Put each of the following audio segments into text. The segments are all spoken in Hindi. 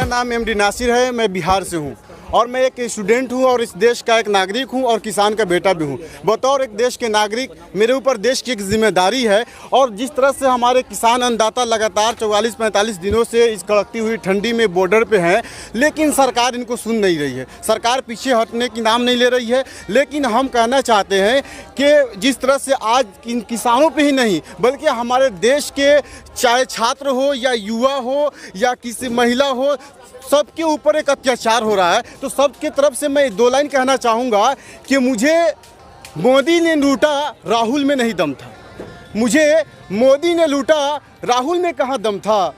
मेरा नाम एमडी नासिर है। मैं बिहार से हूँ और मैं एक स्टूडेंट हूँ और इस देश का एक नागरिक हूँ और किसान का बेटा भी हूँ। बतौर एक देश के नागरिक मेरे ऊपर देश की एक जिम्मेदारी है और जिस तरह से हमारे किसान अन्नदाता लगातार 44-45 दिनों से इस कड़कती हुई ठंडी में बॉर्डर पे हैं, लेकिन सरकार इनको सुन नहीं रही है। सरकार पीछे हटने की नाम नहीं ले रही है। लेकिन हम कहना चाहते हैं कि जिस तरह से आज इन किसानों पे ही नहीं बल्कि हमारे देश के चाहे छात्र हो या युवा हो या किसी महिला हो, सबके ऊपर एक अत्याचार हो रहा है। तो सबके तरफ से मैं 2 लाइन कहना चाहूँगा कि मुझे मोदी ने लूटा, राहुल में नहीं दम था। मुझे मोदी ने लूटा, राहुल में कहाँ दम था।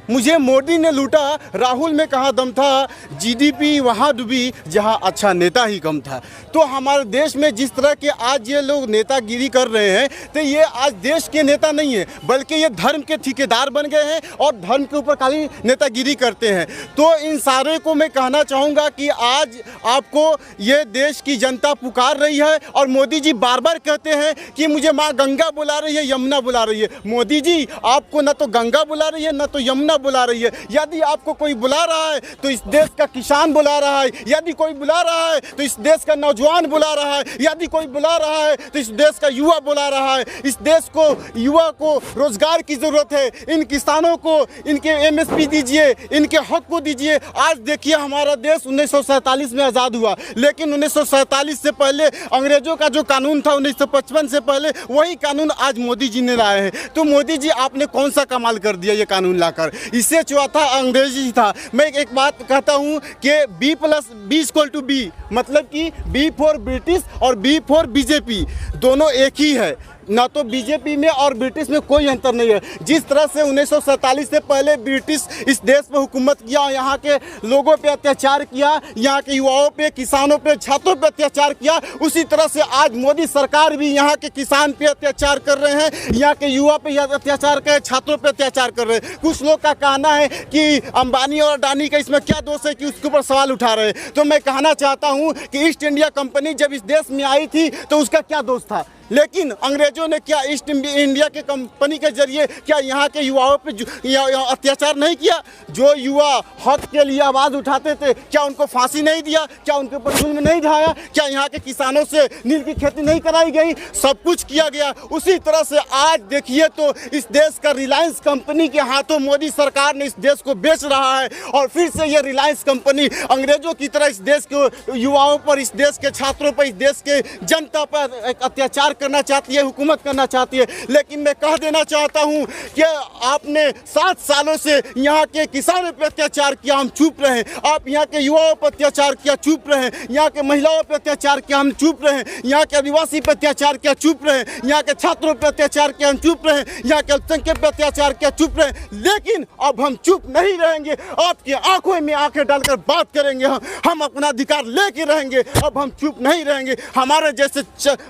मुझे मोदी ने लूटा, राहुल में कहाँ दम था। जीडीपी वहाँ डूबी जहाँ अच्छा नेता ही कम था। तो हमारे देश में जिस तरह के आज ये लोग नेतागिरी कर रहे हैं, तो ये आज देश के नेता नहीं है बल्कि ये धर्म के ठेकेदार बन गए हैं और धर्म के ऊपर खाली नेतागिरी करते हैं। तो इन सारे को मैं कहना चाहूँगा कि आज आपको ये देश की जनता पुकार रही है और मोदी जी बार बार कहते हैं कि मुझे माँ गंगा बुला रही है, यमुना बुला रही है। मोदी जी आपको न तो गंगा बुला रही है न तो यमुना बुला रही है। यदि आपको कोई बुला रहा है तो इस देश का किसान बुला रहा है, यदि कोई बुला रहा है तो इस देश का नौजवान बुला रहा है, यदि कोई बुला रहा है तो इस देश का युवा बुला रहा है। इस देश को, युवा को रोजगार की जरूरत है। इन किसानों को इनके एमएसपी दीजिए, इनके हक को दीजिए। आज देखिए हमारा देश 1947 में आज़ाद हुआ, लेकिन 1947 से पहले अंग्रेजों का जो कानून था 1955 से पहले, वही कानून आज मोदी जी ने लाए हैं। तो मोदी जी आपने कौन सा कमाल कर दिया ये कानून लाकर। इससे चौथा अंग्रेजी था। मैं एक बात कहता हूँ कि B+B मतलब कि B फॉर ब्रिटिश और B फॉर बीजेपी, दोनों एक ही है। ना तो बीजेपी में और ब्रिटिश में कोई अंतर नहीं है। जिस तरह से 1947 से पहले ब्रिटिश इस देश पर हुकूमत किया, यहाँ के लोगों पे अत्याचार किया, यहाँ के युवाओं पे, किसानों पे, छात्रों पे अत्याचार किया, उसी तरह से आज मोदी सरकार भी यहाँ के किसान पे अत्याचार कर रहे हैं, यहाँ के युवा पे अत्याचार कर, छात्रों पे अत्याचार कर रहे हैं। कुछ लोग का कहना है कि अंबानी और अडानी का इसमें क्या दोष है कि उसके ऊपर सवाल उठा रहे हैं। तो मैं कहना चाहता हूँ कि ईस्ट इंडिया कंपनी जब इस देश में आई थी तो उसका क्या दोष था। लेकिन अंग्रेजों ने क्या ईस्ट इंडिया के कंपनी के जरिए क्या यहाँ के युवाओं पे अत्याचार नहीं किया। जो युवा हक के लिए आवाज़ उठाते थे क्या उनको फांसी नहीं दिया, क्या उनके ऊपर जुल्म नहीं ढाया, क्या यहाँ के किसानों से नील की खेती नहीं कराई गई। सब कुछ किया गया। उसी तरह से आज देखिए तो इस देश का रिलायंस कंपनी के हाथों मोदी सरकार ने इस देश को बेच रहा है और फिर से ये रिलायंस कंपनी अंग्रेजों की तरह इस देश के युवाओं पर, इस देश के छात्रों पर, इस देश के जनता पर एक अत्याचार करना चाहती है, हुकूमत करना चाहती है। लेकिन मैं कह देना चाहता हूं कि आपने 7 सालों से यहाँ के किसानों पर अत्याचार किया, हम चुप रहे। आप यहाँ के युवाओं पर अत्याचार किया, चुप रहे। यहाँ के महिलाओं पर अत्याचार किया, हम चुप रहे। यहाँ के आदिवासी पर अत्याचार किया, चुप रहे। यहाँ के छात्रों पर अत्याचार किया, हम चुप रहे। यहाँ के अल्पसंख्यक पर अत्याचार किया, चुप रहे। लेकिन अब हम चुप नहीं रहेंगे। आपकी आंखों में आंखें डालकर बात करेंगे। हम अपना अधिकार लेके रहेंगे। अब हम चुप नहीं रहेंगे। हमारे जैसे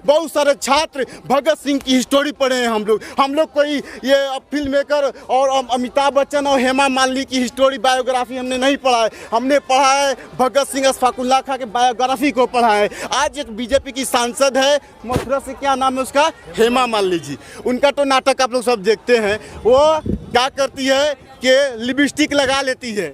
बहुत सारे छात्र भगत सिंह की हिस्टोरी पढ़े हैं हम लोग कोई ये फिल्म मेकर और अमिताभ बच्चन और हेमा मालिनी की हिस्टोरी, बायोग्राफी हमने नहीं पढ़ा है। हमने पढ़ा है भगत सिंह, अशफाकुल्लाह खां के बायोग्राफी को पढ़ा है। आज एक बीजेपी की सांसद है मथुरा से, क्या नाम है उसका, हेमा मालिनी जी। उनका तो नाटक आप लोग सब देखते हैं। वो क्या करती है कि लिपस्टिक लगा लेती है,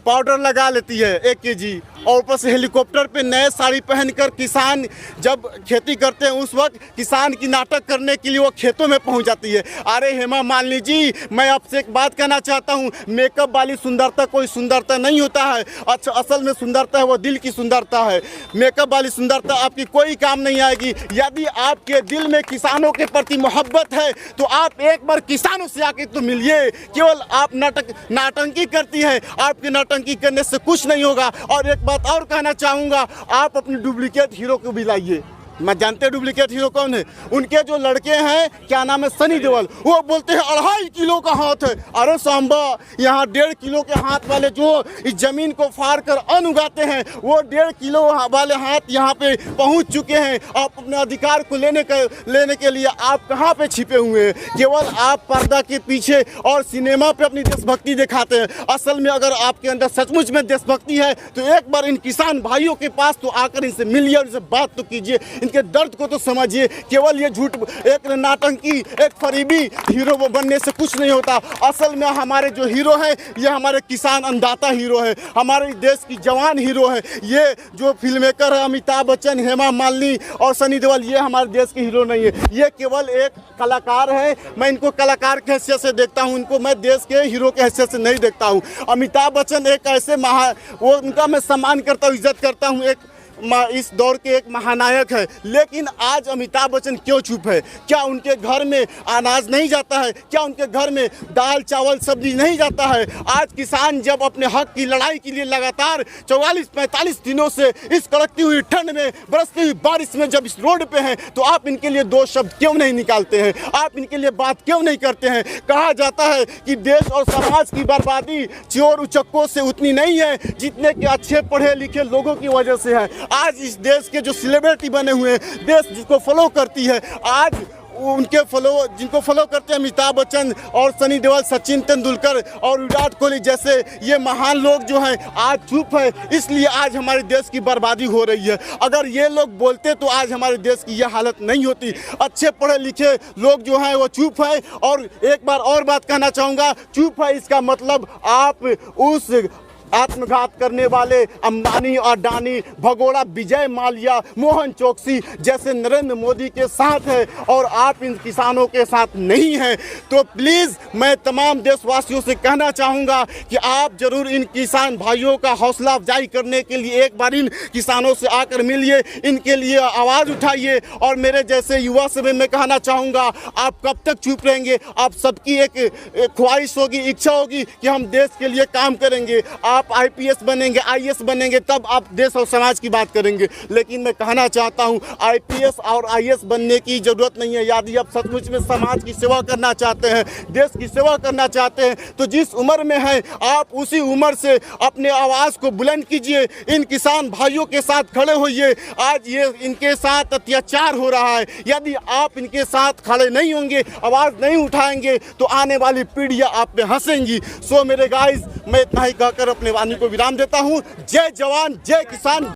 पाउडर लगा लेती है 1 kg और ऊपर से हेलीकॉप्टर पे नए साड़ी पहनकर किसान जब खेती करते हैं उस वक्त किसान की नाटक करने के लिए वो खेतों में पहुंच जाती है। अरे हेमा मालिनी जी, मैं आपसे एक बात कहना चाहता हूं, मेकअप वाली सुंदरता कोई सुंदरता नहीं होता है। अच्छा, असल में सुंदरता है वो दिल की सुंदरता है। मेकअप वाली सुंदरता आपकी कोई काम नहीं आएगी। यदि आपके दिल में किसानों के प्रति मोहब्बत है तो आप एक बार किसानों से आके तो मिलिए। केवल आप नाटंकी करती है, आपके नाटंकी करने से कुछ नहीं होगा। और एक बात और कहना चाहूँगा, आप अपने डुप्लीकेट हीरो को भी लाइए। मैं जानते हैं डुप्लीकेट हीरो कौन है। उनके जो लड़के हैं, क्या नाम है, सनी देओल, वो बोलते हैं 2.5 किलो का हाथ है। अरे सांबा, यहाँ 1.5 किलो के हाथ वाले जो इस जमीन को फाड़ कर अन्न उगाते हैं, वो 1.5 किलो वाले हाथ यहाँ पे पहुँच चुके हैं। आप अपने अधिकार को लेने के लिए आप कहाँ पे छिपे हुए हैं। केवल आप पर्दा के पीछे और सिनेमा पे अपनी देशभक्ति दिखाते हैं। असल में अगर आपके अंदर सचमुच में देशभक्ति है तो एक बार इन किसान भाइयों के पास तो आकर इनसे मिलिए और इनसे बात तो कीजिए। इनके दर्द को तो समझिए। केवल ये झूठ, एक नाटंकी, एक फरीबी हीरो बनने से कुछ नहीं होता। असल में हमारे जो हीरो हैं ये हमारे किसान अन्नदाता हीरो है, हमारे देश की जवान हीरो है। ये जो फिल्म मेकर है अमिताभ बच्चन, हेमा मालिनी और सनी देओल, ये हमारे देश के हीरो नहीं है, ये केवल एक कलाकार है। मैं इनको कलाकार के हैसियत से देखता हूँ, इनको मैं देश के हीरो के हैसियत से नहीं देखता हूँ। अमिताभ बच्चन एक ऐसे वो उनका मैं सम्मान करता हूँ, इज्जत करता हूँ, एक इस दौर के एक महानायक है। लेकिन आज अमिताभ बच्चन क्यों चुप है? क्या उनके घर में अनाज नहीं जाता है? क्या उनके घर में दाल चावल सब्जी नहीं जाता है? आज किसान जब अपने हक की लड़ाई के लिए लगातार 44-45 दिनों से इस कड़कती हुई ठंड में, बरसती हुई बारिश में जब इस रोड पे हैं, तो आप इनके लिए दो शब्द क्यों नहीं निकालते हैं? आप इनके लिए बात क्यों नहीं करते हैं? कहा जाता है कि देश और समाज की बर्बादी चोर उचक्कों से उतनी नहीं है जितने कि अच्छे पढ़े लिखे लोगों की वजह से है। आज इस देश के जो सेलिब्रिटी बने हुए हैं, देश जिसको फॉलो करती है, आज जिनको फॉलो करते हैं अमिताभ बच्चन और सनी देओल, सचिन तेंदुलकर और विराट कोहली जैसे ये महान लोग जो हैं, आज चुप है। इसलिए आज हमारे देश की बर्बादी हो रही है। अगर ये लोग बोलते तो आज हमारे देश की यह हालत नहीं होती। अच्छे पढ़े लिखे लोग जो हैं वो चुप है। और एक बार और बात कहना चाहूँगा, चुप है इसका मतलब आप उस आत्मघात करने वाले अंबानी और अडानी, भगोड़ा विजय माल्या, मोहन चौकसी जैसे नरेंद्र मोदी के साथ है और आप इन किसानों के साथ नहीं हैं। तो प्लीज़ मैं तमाम देशवासियों से कहना चाहूँगा कि आप ज़रूर इन किसान भाइयों का हौसला अफजाई करने के लिए एक बार इन किसानों से आकर मिलिए, इनके लिए आवाज़ उठाइए। और मेरे जैसे युवा से भी मैं कहना चाहूँगा, आप कब तक चुप रहेंगे? आप सबकी एक ख्वाहिश होगी, इच्छा होगी कि हम देश के लिए काम करेंगे, आप आईपीएस बनेंगे, आईएएस बनेंगे, तब आप देश और समाज की बात करेंगे। लेकिन मैं कहना चाहता हूं, आईपीएस और आईएएस बनने की जरूरत नहीं है। यदि आप सचमुच में समाज की सेवा करना चाहते हैं, देश की सेवा करना चाहते हैं, तो जिस उम्र में हैं आप उसी उम्र से अपने आवाज़ को बुलंद कीजिए, इन किसान भाइयों के साथ खड़े होइए। आज ये इनके साथ अत्याचार हो रहा है, यदि आप इनके साथ खड़े नहीं होंगे, आवाज़ नहीं उठाएंगे, तो आने वाली पीढ़ियाँ आप पे हंसेंगी। सो मेरे गाइस, मैं इतना ही कहकर अपने वाणी को विराम देता हूँ। जय जवान, जय किसान।